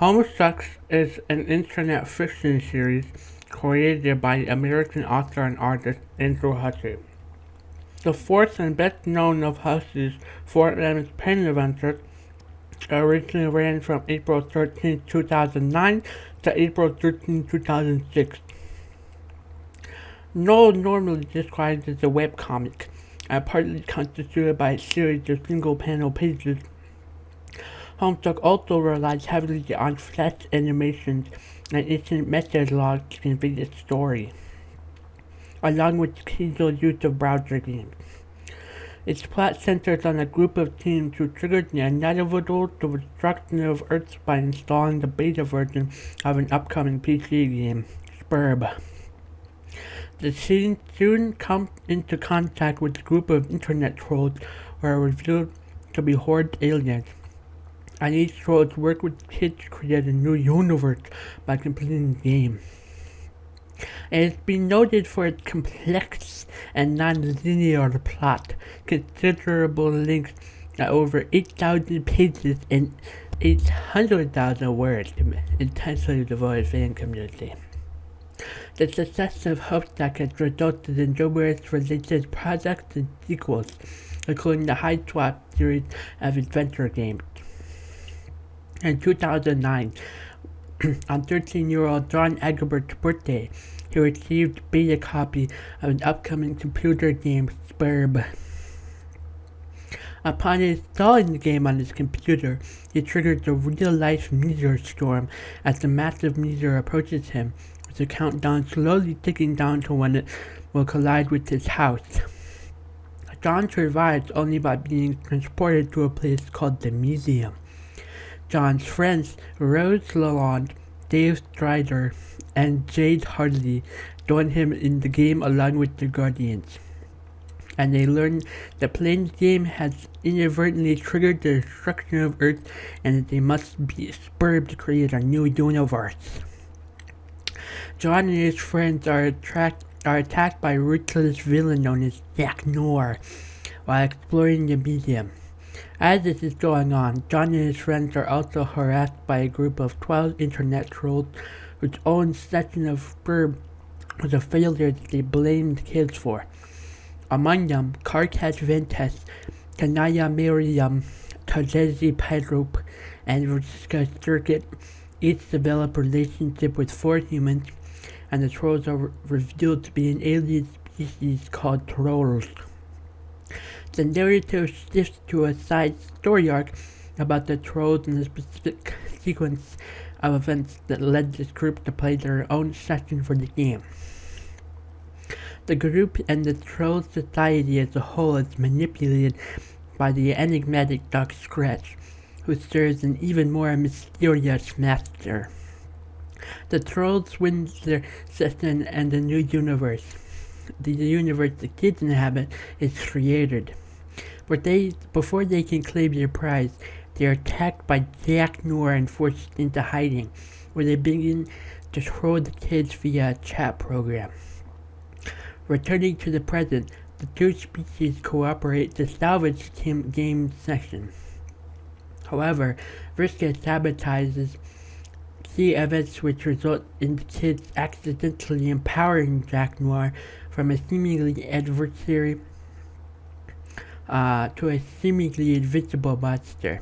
Homestuck is an internet fiction series created by American author and artist Andrew Hussey. The fourth and best known of Hussey's four-element pen adventures originally ran from April 13, 2009 to April 13, 2006. Noel normally described as a webcomic, partly constituted by a series of single-panel pages. Homestuck also relies heavily on flash animations and instant message logs in the story, along with occasional use of browser games. Its plot centers on a group of teens who trigger the inevitable destruction of Earth by installing the beta version of an upcoming PC game, Spurb. The teens soon come into contact with a group of internet trolls who are revealed to be horde aliens, and each trolls work with kids to create a new universe by completing the game. It has been noted for its complex and non-linear plot, considerable length at over 8,000 pages and 800,000 words, intensely devoted fan community. The success of Homestuck has resulted in numerous related projects and sequels, including the High Swap series of adventure games. In 2009, on 13-year-old John Egerbert's birthday, he received a beta copy of an upcoming computer game, Spurb. Upon installing the game on his computer, he triggers a real-life meteor storm as the massive meteor approaches him, with the countdown slowly ticking down to when it will collide with his house. John survives only by being transported to a place called the Museum. John's friends Rose Lalonde, Dave Strider, and Jade Hartley join him in the game along with the Guardians, and they learn that playing the game has inadvertently triggered the destruction of Earth and that they must be Spurb to create a new universe. John and his friends are attacked by a ruthless villain known as Jack Noir while exploring the museum. As this is going on, John and his friends are also harassed by a group of 12 internet trolls whose own session of Spurb was a failure that they blamed kids for. Among them, Karkat Ventus, Kanaya Miriam, Tadezi Pedrope, and Ruzka Circuit each develop a relationship with 4 humans, and the trolls are revealed to be an alien species called trolls. The narrative shifts to a side story arc about the trolls and the specific sequence of events that led this group to play their own session for the game. The group and the troll society as a whole is manipulated by the enigmatic Doc Scratch, who serves an even more mysterious master. The trolls win their session and a new universe. The universe the kids inhabit is created. But before they can claim their prize, they are attacked by Jack Noir and forced into hiding, where they begin to troll the kids via a chat program. Returning to the present, the two species cooperate to salvage game section. However, Vriska sabotages key events which result in the kids accidentally empowering Jack Noir from a seemingly adversary to a seemingly invisible monster.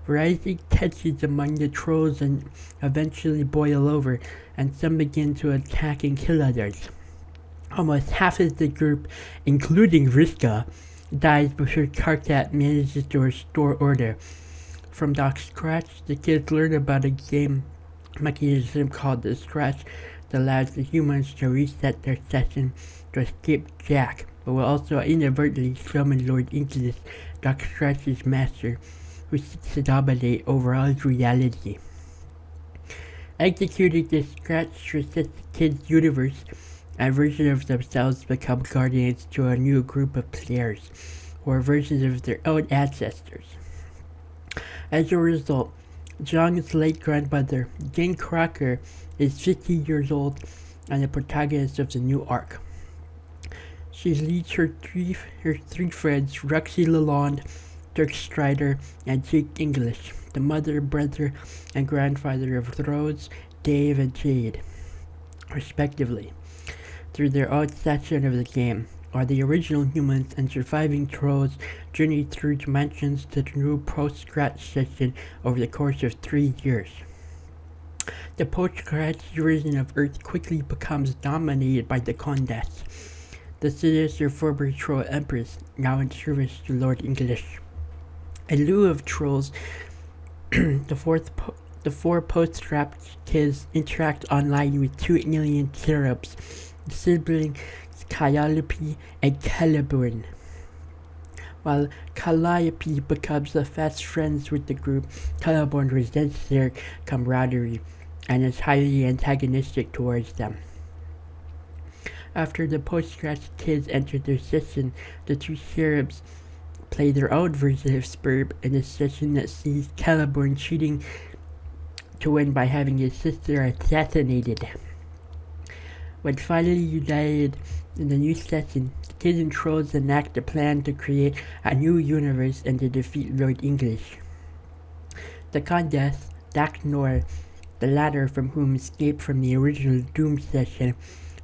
Rising tensions among the trolls and eventually boil over, and some begin to attack and kill others. Almost half of the group, including Vriska, dies before Karkat manages to restore order. From Doc Scratch, the kids learn about a game mechanism called the Scratch that allows the humans to reset their session to escape Jack, but will also inadvertently summon Lord Incubus, Doc Scratch's master, who seeks to dominate overall reality. Executing the Scratch resets the kids' universe, and versions of themselves become guardians to a new group of players, or versions of their own ancestors. As a result, John's late grandmother, Jane Crocker, is 50 years old and the protagonist of the new arc. She leads her three friends, Roxy Lalonde, Dirk Strider, and Jake English, the mother, brother, and grandfather of Rose, Dave, and Jade, respectively, through their own section of the game, while the original humans and surviving trolls journey through dimensions to the new post-scratch session over the course of 3 years. The post-scratch version of Earth quickly becomes dominated by the Condes, the sinister former troll empress now in service to Lord English. In lieu of trolls, the four post-scratch kids interact online with two alien cherubs, the siblings Calliope and Caliburn. While Calliope becomes fast friends with the group, Caliburn resents their camaraderie and is highly antagonistic towards them. After the post-scratch kids enter their session, the two cherubs play their own version of Spurb in a session that sees Caliburn cheating to win by having his sister assassinated. When finally united in the new session, the kids and trolls enact a plan to create a new universe and to defeat Lord English. The Condes, Daknor, the latter from whom escaped from the original Doom session,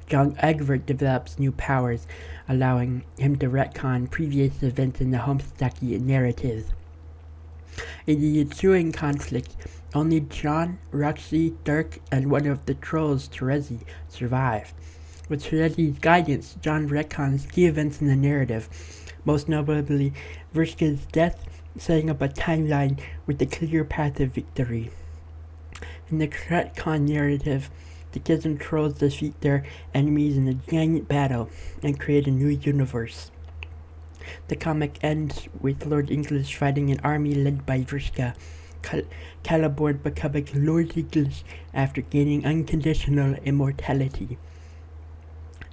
John Egbert develops new powers, allowing him to retcon previous events in the Homestucky narrative. In the ensuing conflict, only John, Roxy, Dirk, and one of the trolls, Terezi, survive. With Terezi's guidance, John retcons key events in the narrative, most notably Vrishka's death, setting up a timeline with a clear path of victory. In the retcon narrative, the kids and trolls defeat their enemies in a giant battle and create a new universe. The comic ends with Lord English fighting an army led by Vrishka, Caliburn becoming Lord English after gaining unconditional immortality,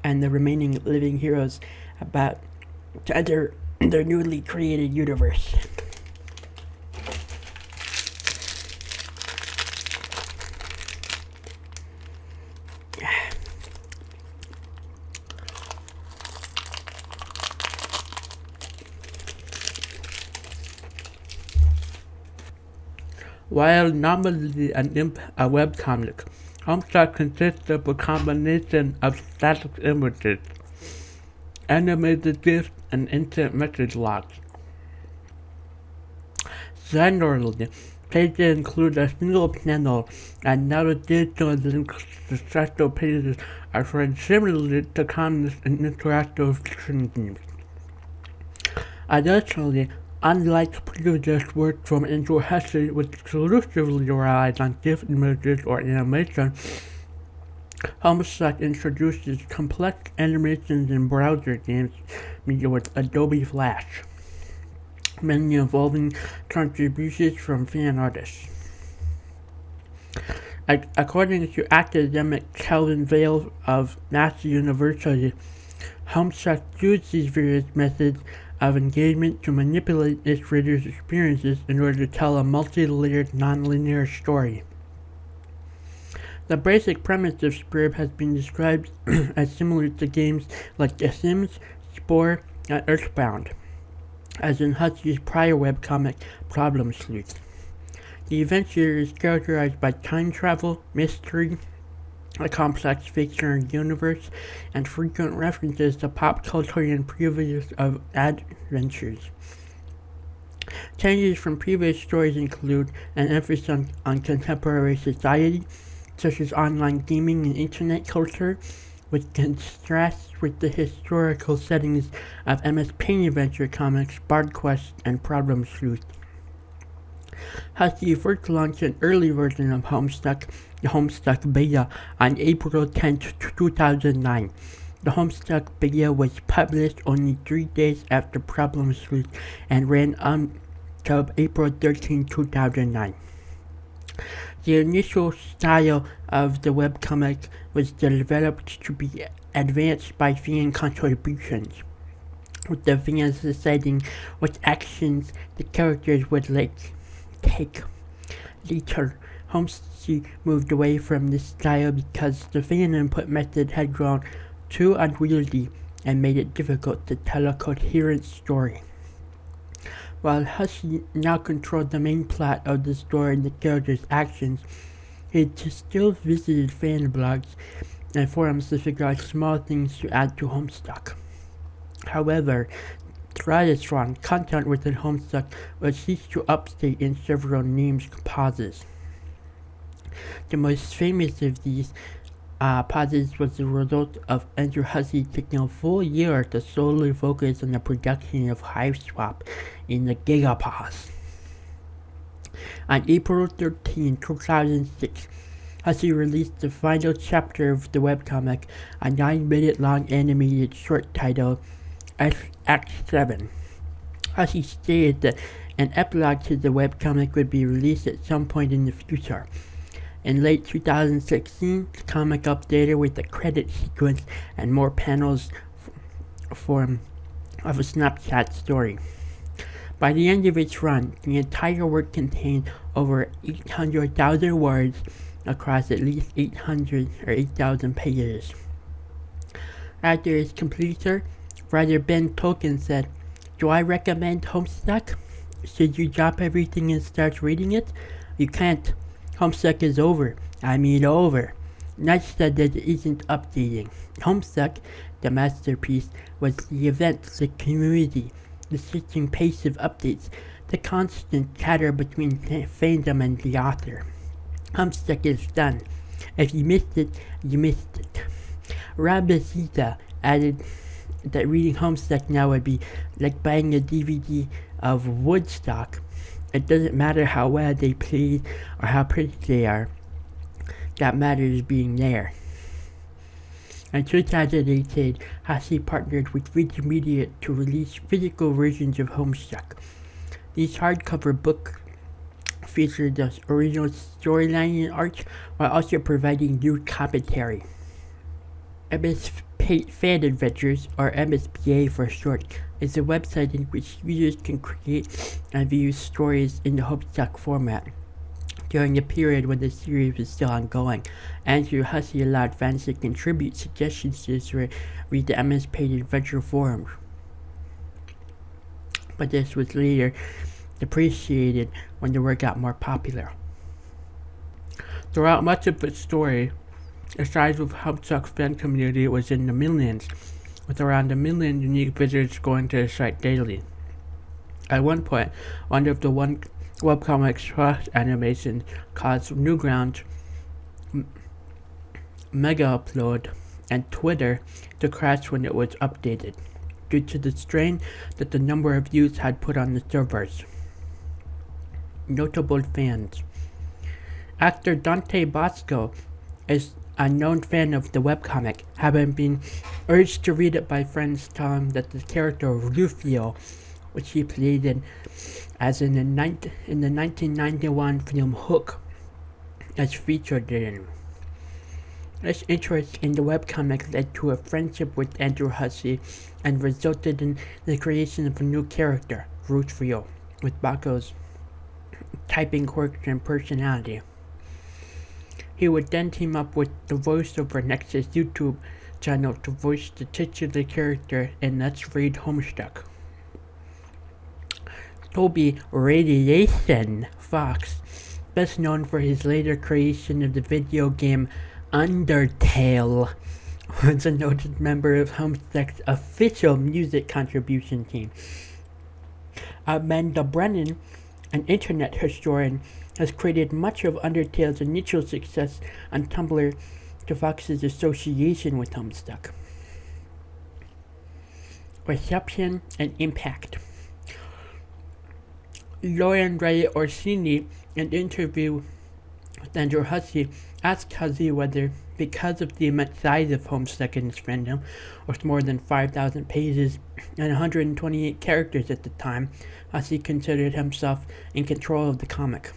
and the remaining living heroes about to enter their newly created universe. While nominally a webcomic, Homestuck consists of a combination of static images, animated GIFs, and instant message logs. Generally, pages include a single panel, and navigational links to special pages are read similarly to comics in interactive fiction games. Additionally, unlike previous work from Andrew Hesse, which exclusively relies on GIF images or animation, Homestuck introduces complex animations in browser games media with Adobe Flash, many involving contributions from fan artists. According to academic Calvin Vale of Massey University, Homestuck uses these various methods of engagement to manipulate its readers' experiences in order to tell a multi-layered, non-linear story. The basic premise of Spurb has been described as similar to games like The Sims, Spore, and Earthbound, as in Hussey's prior webcomic Problem Sleuth. The adventure is characterized by time travel, mystery, a complex fictional universe, and frequent references to pop culture and previous adventures. Changes from previous stories include an emphasis on contemporary society, such as online gaming and internet culture, which contrasts with the historical settings of MS Paint adventure comics, Bard Quest, and Problem Sleuth. Hussey first launched an early version of Homestuck, the Homestuck Beta, on April 10, 2009. The Homestuck Beta was published only 3 days after Problem Sleuth and ran until April 13, 2009. The initial style of the webcomic was developed to be advanced by fan contributions, with the fans deciding what actions the characters would take. Later, Homestuck moved away from this style because the fan input method had grown too unwieldy and made it difficult to tell a coherent story. While Hussey now controlled the main plot of the story and the characters' actions, he still visited fan blogs and forums to figure out small things to add to Homestuck. However, throughout its run, content within Homestuck was ceased to update in several named pauses. The most famous of these pauses was the result of Andrew Hussey taking a full year to solely focus on the production of Hiveswap in the Gigapause. On April 13, 2006, Hussey released the final chapter of the webcomic, a 9-minute long animated short titled X7. Hussey stated that an epilogue to the webcomic would be released at some point in the future. In late 2016, the comic updated with a credit sequence and more panels form of a Snapchat story. By the end of its run, the entire work contained over 800,000 words across at least 8,000 pages. After its completion, writer Ben Tolkien said, "Do I recommend Homestuck? Should you drop everything and start reading it? You can't. Homestuck is over. I mean over." Knight said that it isn't updating. Homestuck, the masterpiece, was the event, the community, the switching pace of updates, the constant chatter between fandom and the author. Homestuck is done. If you missed it, you missed it. Rob Bazita added that reading Homestuck now would be like buying a DVD of Woodstock. It doesn't matter how well they played or how pretty they are. That matters being there. In 2018, Hussey partnered with Wiki Media to release physical versions of Homestuck. These hardcover books featured the original storyline and art while also providing new commentary. MS Fan Adventures, or MSPA for short, is a website in which users can create and view stories in the Homestuck format. During the period when the series was still ongoing, Andrew Hussey allowed fans to contribute suggestions to read the MSPA Adventure forums. But this was later depreciated when the word got more popular. Throughout much of its story, the size of Homestuck's fan community was in the millions, with around 1 million unique visitors going to the site daily. At one point, one of the webcomic's first animations caused Newgrounds, Mega Upload, and Twitter to crash when it was updated, due to the strain that the number of views had put on the servers. Notable fans. Actor Dante Bosco is a known fan of the webcomic, having been urged to read it by friends telling him that the character Rufio, which he played in the 1991 film Hook, is featured in. This interest in the webcomic led to a friendship with Andrew Hussey and resulted in the creation of a new character, Rufio, with Bosco's typing quirks and personality. He would then team up with the voiceover Nexus YouTube channel to voice the titular character in Let's Read Homestuck. Toby Radiation Fox, best known for his later creation of the video game Undertale, was a noted member of Homestuck's official music contribution team. Amanda Brennan, an internet historian, has credited much of Undertale's initial success on Tumblr to Fox's association with Homestuck. Reception and impact. Lauren Ray Orsini, in an interview with Andrew Hussey, asked Hussey whether, because of the immense size of Homestuck in his fandom, with more than 5,000 pages and 128 characters at the time, Hussey considered himself in control of the comic.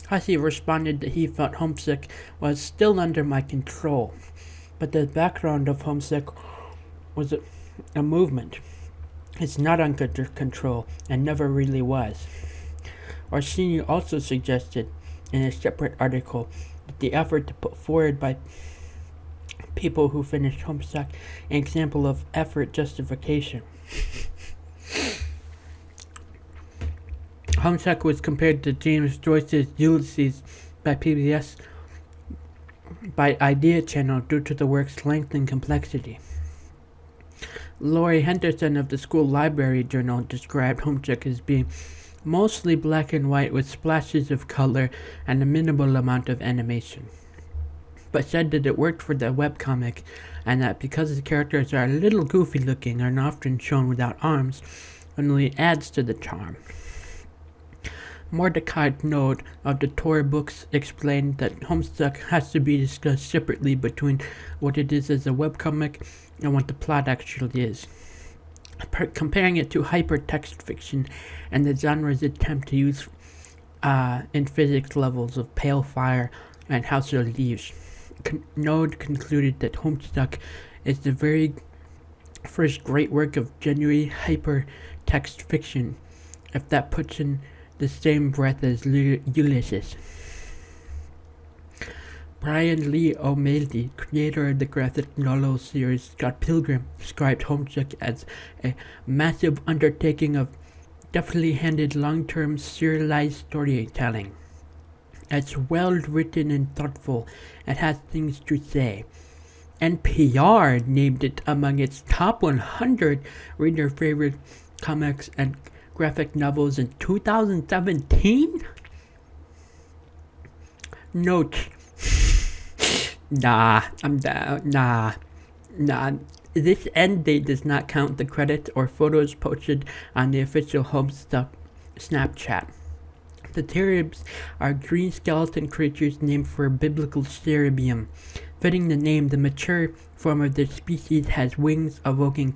Hussey responded that he felt Homestuck was still under my control, but the background of Homestuck was a movement. It's not under control, and never really was. Orsini also suggested, in a separate article, that the effort to put forward by people who finished Homestuck an example of effort justification. Homestuck was compared to James Joyce's Ulysses by PBS by Idea Channel due to the work's length and complexity. Laurie Henderson of the School Library Journal described Homestuck as being mostly black and white with splashes of color and a minimal amount of animation, but said that it worked for the webcomic and that because the characters are a little goofy looking and often shown without arms, only adds to the charm. Mordecai Node of the Tor Books explained that Homestuck has to be discussed separately between what it is as a webcomic and what the plot actually is, comparing it to hypertext fiction and the genre's attempt to use in physics levels of Pale Fire and House of Leaves. Node concluded that Homestuck is the very first great work of genuine hypertext fiction, if that puts in the same breath as Ulysses. Brian Lee O'Malley, creator of the graphic novel series Scott Pilgrim, described Homestuck as a massive undertaking of deftly handled long-term serialized storytelling. It's well written and thoughtful and has things to say. NPR named it among its top 100 reader favorite comics and graphic novels in 2017? Note. Nah. This end date does not count the credits or photos posted on the official Homestuck Snapchat. The Teribs are green skeleton creatures named for biblical cerebium. Fitting the name, the mature form of this species has wings evoking